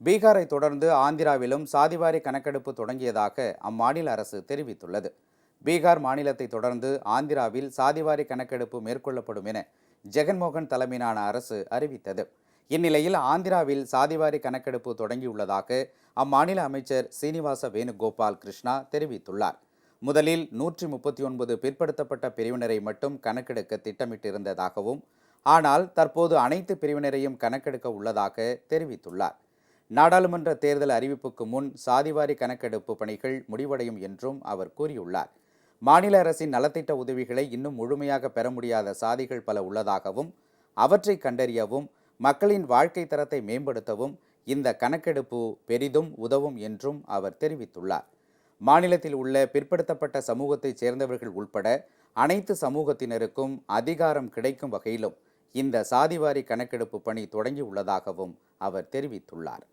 பீகாரை தொடர்ந்து ஆந்திராவிலும் சாதிவாரி கணக்கெடுப்பு தொடங்கியதாக அம்மாநில அரசு தெரிவித்துள்ளது. பீகார் மாநிலத்தை தொடர்ந்து ஆந்திராவில் சாதிவாரி கணக்கெடுப்பு மேற்கொள்ளப்படும் என ஜெகன்மோகன் தலைமையிலான அரசு அறிவித்தது. இந்நிலையில் ஆந்திராவில் சாதிவாரி கணக்கெடுப்பு தொடங்கியுள்ளதாக அம்மாநில அமைச்சர் சீனிவாச வேணுகோபால் கிருஷ்ணா தெரிவித்துள்ளார். முதலில் 139 பிற்படுத்தப்பட்ட பிரிவினரை மட்டும் கணக்கெடுக்க திட்டமிட்டிருந்ததாகவும், ஆனால் தற்போது அனைத்து பிரிவினரையும் கணக்கெடுக்க உள்ளதாக தெரிவித்துள்ளார். நாடாளுமன்ற தேர்தல் அறிவிப்புக்கு முன் சாதிவாரி கணக்கெடுப்பு பணிகள் முடிவடையும் என்றும் அவர் கூறியுள்ளார். மாநில அரசின் நலத்திட்ட உதவிகளை இன்னும் முழுமையாக பெற முடியாத சாதிகள் பல உள்ளதாகவும், அவற்றை கண்டறியவும் மக்களின் வாழ்க்கை தரத்தை மேம்படுத்தவும் இந்த கணக்கெடுப்பு பெரிதும் உதவும் என்றும் அவர் தெரிவித்துள்ளார். மாநிலத்தில் உள்ள பிற்படுத்தப்பட்ட சமூகத்தைச் சேர்ந்தவர்கள் உட்பட அனைத்து சமூகத்தினருக்கும் அதிகாரம் கிடைக்கும் வகையிலும் இந்த சாதிவாரி கணக்கெடுப்பு பணி தொடங்கியுள்ளதாகவும் அவர் தெரிவித்துள்ளார்.